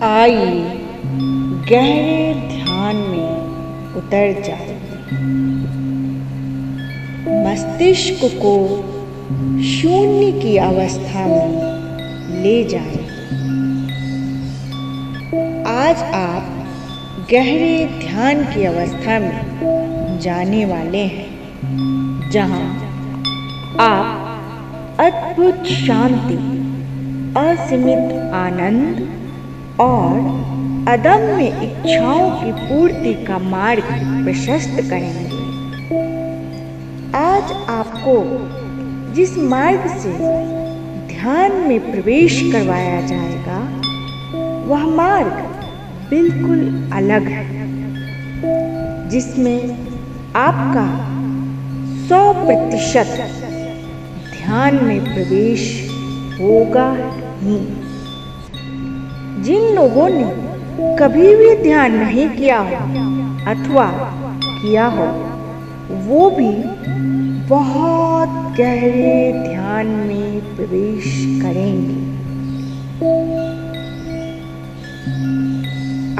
आइए गहरे ध्यान में उतर जाइए। मस्तिष्क को शून्य की अवस्था में ले जाइए। आज आप गहरे ध्यान की अवस्था में जाने वाले हैं, जहां आप अद्भुत शांति, असीमित आनंद और अदम्य इच्छाओं की पूर्ति का मार्ग प्रशस्त करेंगे। आज आपको जिस मार्ग से ध्यान में प्रवेश करवाया जाएगा, वह मार्ग बिल्कुल अलग है, जिसमें आपका 100% ध्यान में प्रवेश होगा ही। जिन लोगों ने कभी भी ध्यान नहीं किया हो अथवा किया हो, वो भी बहुत गहरे ध्यान में प्रवेश करेंगे।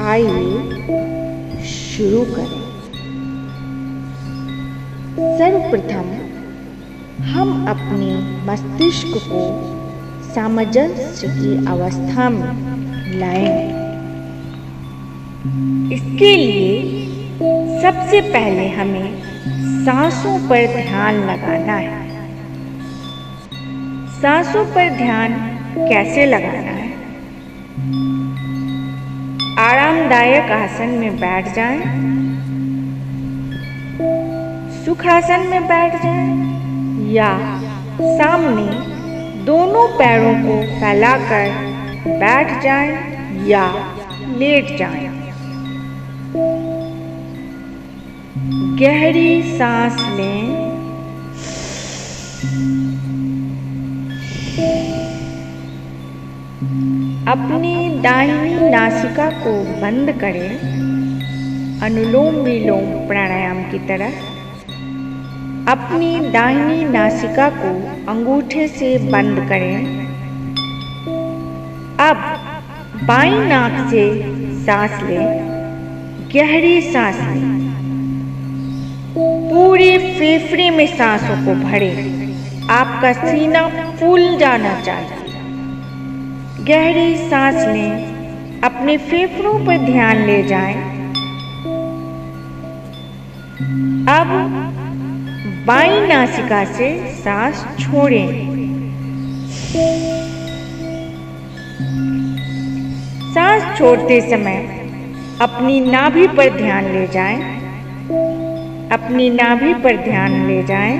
आइए शुरू करें। सर्वप्रथम हम अपने मस्तिष्क को सामंजस्य की अवस्था में लाएंगे। इसके लिए सबसे पहले हमें सांसों पर ध्यान लगाना है। सांसों पर ध्यान कैसे लगाना है? आरामदायक आसन में बैठ जाएं, सुखासन में बैठ जाएं या सामने दोनों पैरों को फैलाकर बैठ जाएं या लेट जाएं। गहरी सांस लें। अपनी दाहिनी नासिका को बंद करें, अनुलोम विलोम प्राणायाम की तरह। अपनी दाहिनी नासिका को अंगूठे से बंद करें। अब बाईं नाक से सांस लें, गहरी सांस लें। पूरे फेफड़े में सांसों को भरें। आपका सीना फूल जाना चाहिए। गहरी सांस लें, अपने फेफड़ों पर ध्यान ले जाएं। अब बाईं नासिका से सांस छोड़ें। सांस छोड़ते समय अपनी नाभि पर ध्यान ले जाएं। अपनी नाभि पर ध्यान ले जाएं।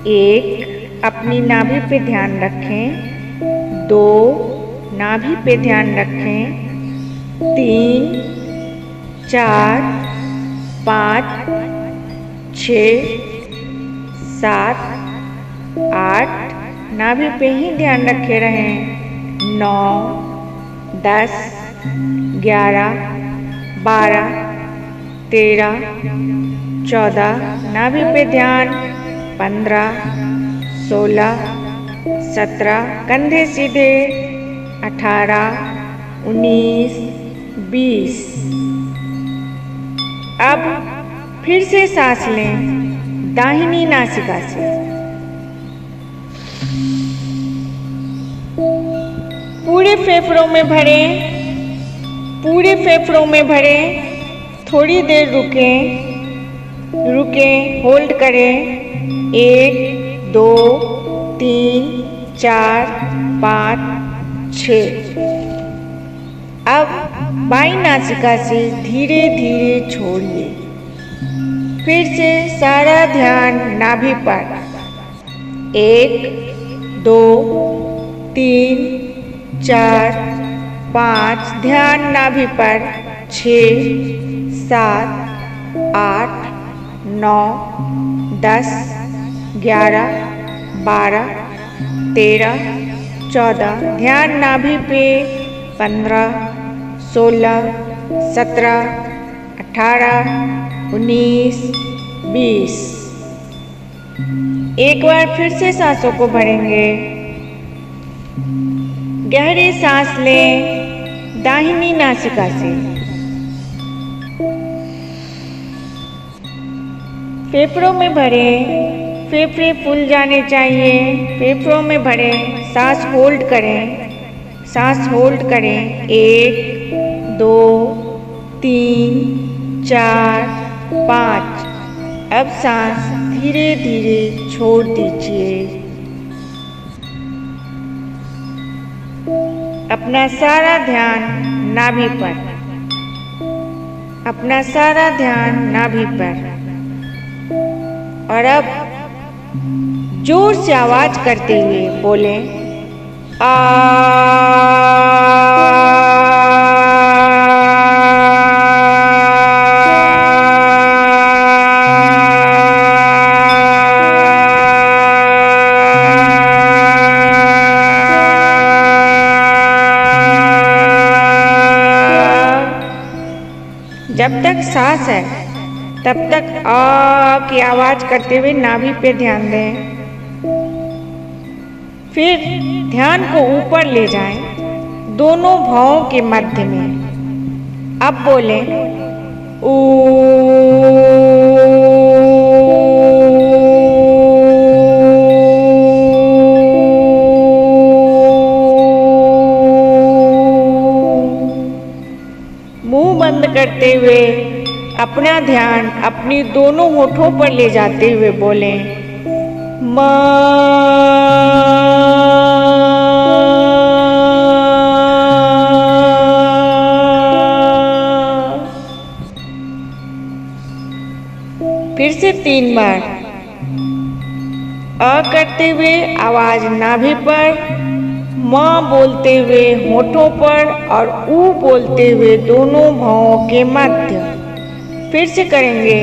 1, अपनी नाभि पे ध्यान रखें। 2, नाभि पे ध्यान रखें। 3, 4, 5, 6, 7, 8, नाभि पे ही ध्यान रखे रहें। 9, 10, 11, 12, 13, 14, नाभि पे ध्यान। 15, 16, 17, कंधे सीधे। 18, 19, 20। अब फिर से सांस लें, दाहिनी नासिका से। पूरे फेफड़ों में भरें। पूरे फेफड़ों में भरें। थोड़ी देर रुकें, होल्ड करें। 1, 2, 3, 4, 5, 6। अब बाईं नासिका से धीरे धीरे छोड़िए। फिर से सारा ध्यान नाभि पर। 1, 2, 3, 4, 5, ध्यान नाभि पर। 6, 7, 8, 9, 10, 11, 12, 13, 14, ध्यान नाभि पे। 15, 16, 17, 18, 19, 20। एक बार फिर से सांसों को भरेंगे। गहरी सांस लें दाहिनी नासिका से। फेफड़ों में भरें, फेफड़े फूल जाने चाहिए। फेफड़ों में भरें, सांस होल्ड करें, सांस होल्ड करें। 1 2 3 4 5। अब सांस धीरे धीरे छोड़ दीजिए। अपना सारा ध्यान नाभि पर, अपना सारा ध्यान नाभि पर। और अब जोर से आवाज करते हुए बोलें, आ। जब तक सांस है तब तक आ की आवाज करते हुए नाभि पे ध्यान दें। फिर ध्यान को ऊपर ले जाएं, दोनों भौं के मध्य में। अब बोलें, ऊ। मुंह बंद करते हुए अपना ध्यान अपनी दोनों होठों पर ले जाते हुए बोलें, म। फिर से 3 बार अ करते हुए आवाज नाभि पर, म बोलते हुए होठों पर और ऊ बोलते हुए दोनों भौं के मध्य। फिर से करेंगे,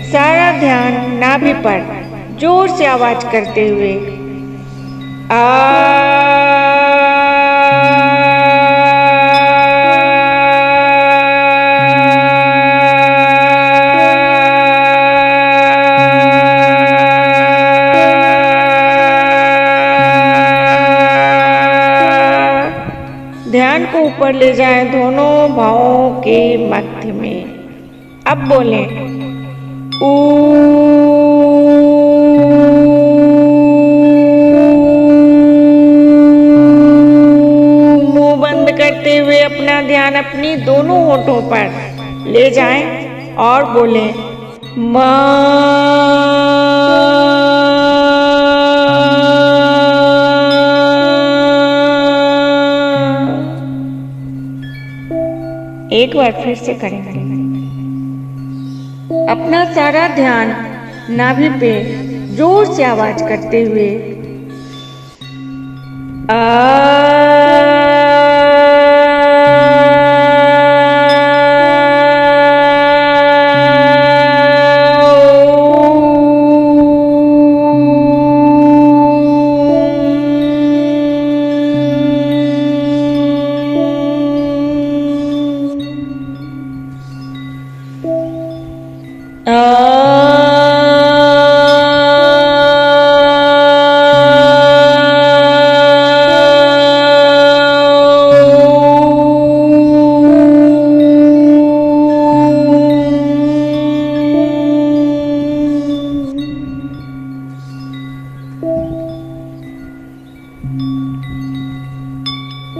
सारा ध्यान नाभि पर, जोर से आवाज करते हुए, आ। ध्यान को ऊपर ले जाएं, दोनों भौं के मध्य में। अब बोलें, ऊ। मुंह बंद करते हुए अपना ध्यान अपनी दोनों होठों पर ले जाएं और बोलें, म। एक बार फिर से करेंगे। अपना सारा ध्यान नाभि पे जोर से आवाज करते हुए, आ।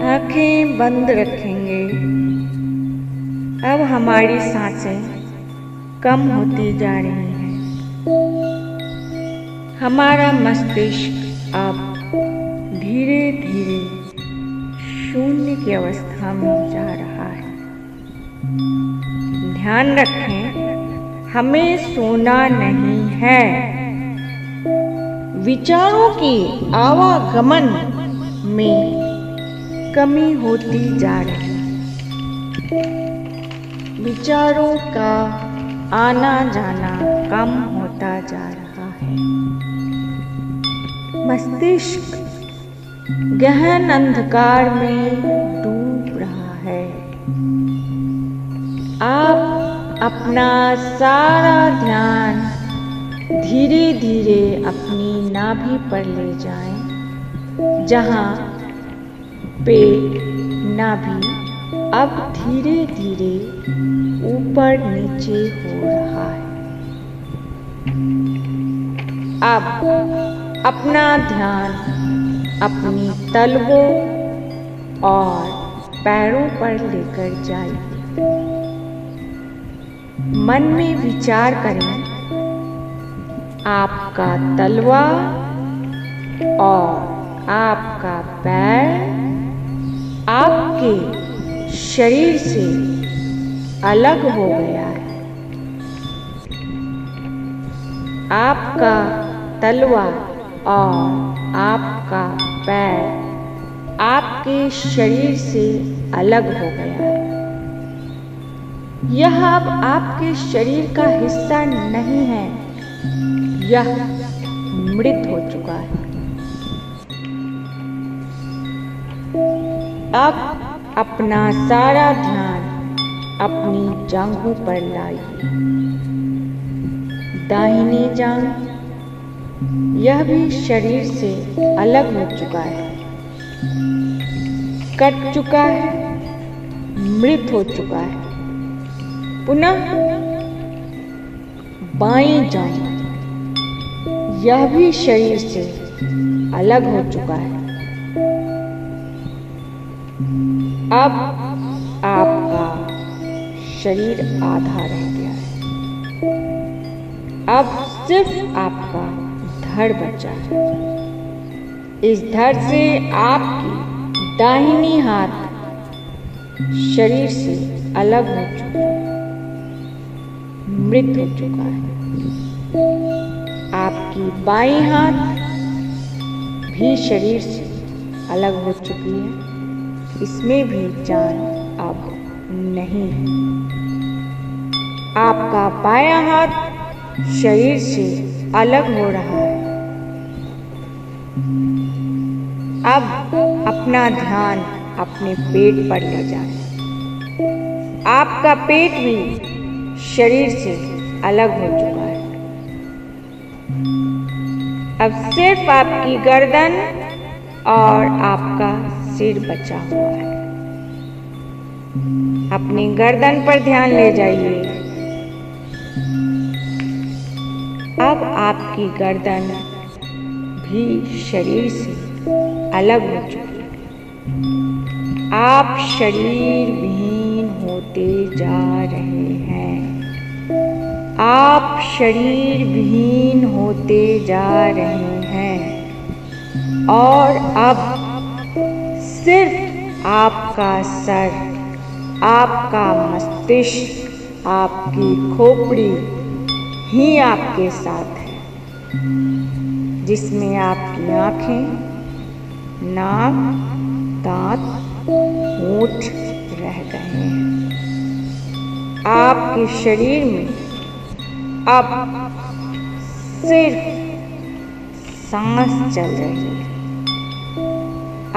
आंखें बंद रखेंगे। अब हमारी सांसें कम होती जा रही हैं। हमारा मस्तिष्क अब धीरे धीरे शून्य की अवस्था में जा रहा है। ध्यान रखें, हमें सोना नहीं है। विचारों की आवागमन में कमी होती जा रही है। विचारों का आना जाना कम होता जा रहा है। मस्तिष्क गहन अंधकार में डूब रहा है। आप अपना सारा ध्यान धीरे धीरे अपनी नाभि पर ले जाएं, जहां पेट, नाभि अब धीरे धीरे ऊपर नीचे हो रहा है। अब अपना ध्यान अपनी तलवों और पैरों पर लेकर जाइए। मन में विचार करें, आपका तलवा और आपका पैर आपके शरीर से अलग हो गया है। आपका तलवा और आपका पैर आपके शरीर से अलग हो गया है। यह अब आपके शरीर का हिस्सा नहीं है, यह मृत हो चुका है। अब अपना सारा ध्यान अपनी जांघों पर लाइए। दाहिनी जांघ, यह भी शरीर से अलग हो चुका है, कट चुका है, मृत हो चुका है। पुनः बाईं जांघ, यह भी शरीर से अलग हो चुका है। अब आपका शरीर आधा रह गया है। अब सिर्फ आपका धड़ बचा है। इस धड़ से आपकी दाहिनी हाथ शरीर से अलग हो चुका है, मृत हो चुका है। आपकी बाईं हाथ भी शरीर से अलग हो चुकी है, इसमें भी जान अब नहीं है। आपका बायां हाथ शरीर से अलग हो रहा है। अब अपना ध्यान अपने पेट पर ले जाएं। आपका पेट भी शरीर से अलग हो चुका है। अब सिर्फ आपकी गर्दन और आपका सिर बचा हुआ है। अपनी गर्दन पर ध्यान ले जाइए। अब आपकी गर्दन भी शरीर से अलग हो चुकी है। आप शरीर विहीन होते जा रहे हैं। आप शरीर विहीन होते जा रहे हैं और अब सिर्फ आपका सर, आपका मस्तिष्क, आपकी खोपड़ी ही आपके साथ है, जिसमें आपकी आँखें, नाक, दांत, होंठ रह गए हैं। आपके शरीर में अब सिर्फ सांस चल रही है।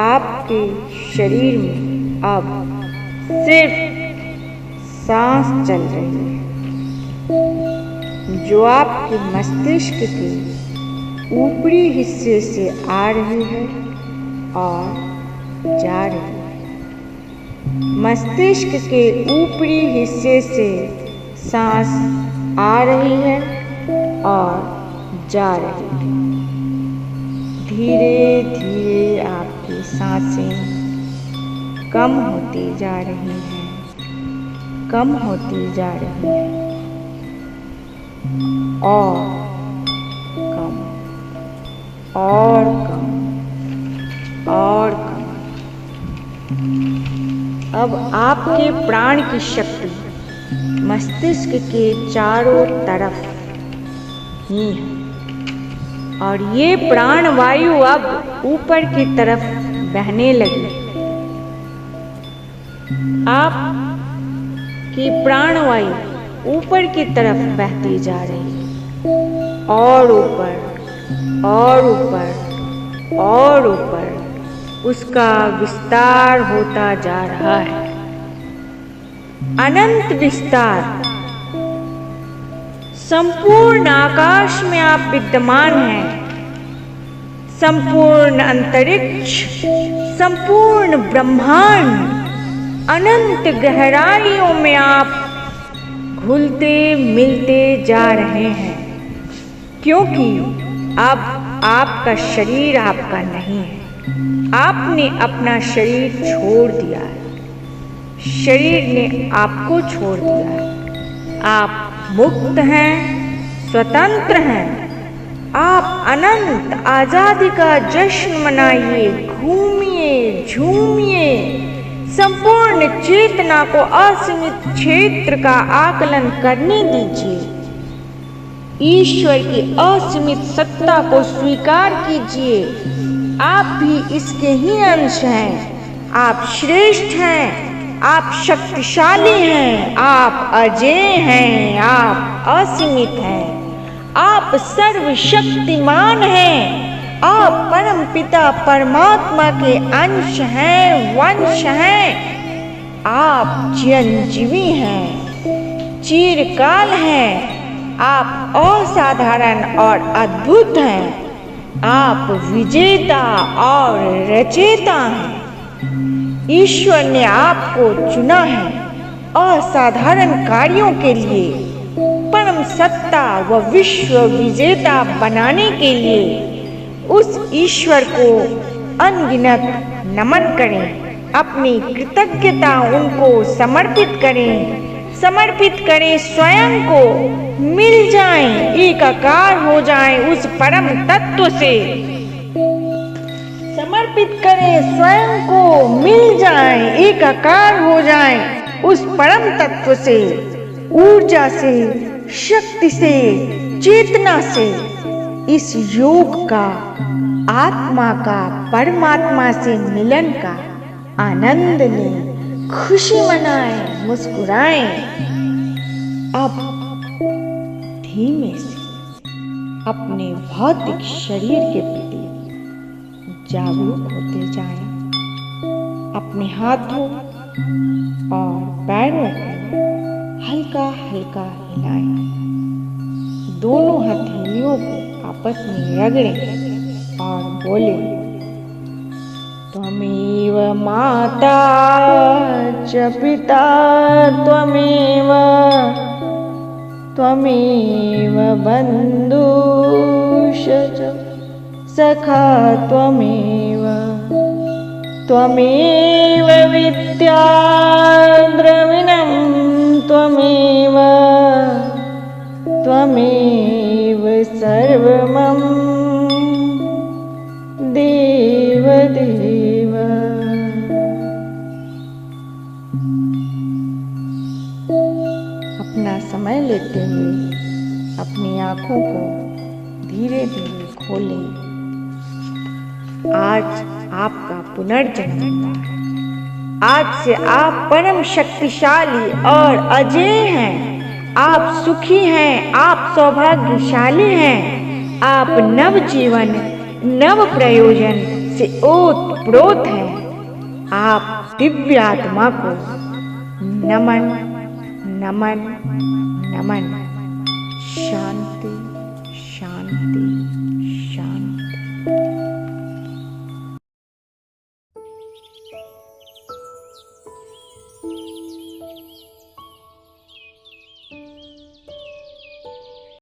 आपके शरीर में अब सिर्फ सांस चल रही है, जो आपके मस्तिष्क के ऊपरी हिस्से से आ रही है और जा रही है। मस्तिष्क के ऊपरी हिस्से से सांस आ रही है और जा रही है। धीरे धीरे आपकी सांसें कम होती जा रही हैं, कम होती जा रही हैं और कम और कम और कम। अब आपके प्राण की शक्ति मस्तिष्क के चारों तरफ ही है और ये प्राण वायु अब ऊपर की तरफ बहने लगी। आपकी प्राण वायु ऊपर की तरफ बहती जा रही है और ऊपर और ऊपर और ऊपर उसका विस्तार होता जा रहा है। अनंत विस्तार। संपूर्ण आकाश में आप विद्यमान हैं। संपूर्ण अंतरिक्ष, संपूर्ण ब्रह्मांड, अनंत गहराइयों में आप घुलते मिलते जा रहे हैं, क्योंकि अब आपका शरीर आपका नहीं है। आपने अपना शरीर छोड़ दिया है, शरीर ने आपको छोड़ दिया है। आप मुक्त हैं, स्वतंत्र हैं। आप अनंत आजादी का जश्न मनाइए, घूमिए, झूमिए, संपूर्ण चेतना को असीमित क्षेत्र का आकलन करने दीजिए। ईश्वर की असीमित सत्ता को स्वीकार कीजिए। आप भी इसके ही अंश हैं। आप श्रेष्ठ हैं, आप शक्तिशाली हैं, आप अजेय हैं, आप असीमित हैं, आप सर्वशक्तिमान हैं, आप परम पिता परमात्मा के अंश हैं, वंश हैं। आप चिरंजीवी हैं, चिरकाल हैं। आप असाधारण और अद्भुत हैं। आप विजेता और रचयिता हैं। ईश्वर ने आपको चुना है असाधारण कार्यों के लिए, परम सत्ता व विश्व विजेता बनाने के लिए। उस ईश्वर को अनगिनत नमन करें, अपनी कृतज्ञता उनको समर्पित करें स्वयं को। मिल जाएं, एकाकार हो जाएं उस परम तत्व से। समर्पित करें स्वयं को, मिल जाएं, एकाकार हो जाएं उस परम तत्व से, ऊर्जा से, शक्ति से, चेतना से। इस योग का, आत्मा का परमात्मा से मिलन का आनंद लें, खुशी मनाएं, मुस्कुराएं। अब धीमे से अपने भौतिक शरीर के प्रति जागरूक होते जाएं। अपने हाथों और पैरों को हल्का हल्का हिलाएं। दोनों हथेलियों को आपस में रगड़ें और बोलें, त्वमेव माता च पिता त्वमेव, त्वमेव बन्धुश्च सखा त्वमेव, त्वमेव विद्या द्रविणं त्वमेव, त्वमेव सर्वमं देव देव। अपना समय लेते हुए अपनी आँखों को धीरे धीरे खोलें। आज आपका पुनर्जन्म हुआ है। आज से आप परम शक्तिशाली और अजेय हैं। आप सुखी हैं, आप सौभाग्यशाली हैं। आप नव जीवन, नव प्रयोजन से ओतप्रोत हैं। आप दिव्य आत्मा को नमन नमन नमन। शांति।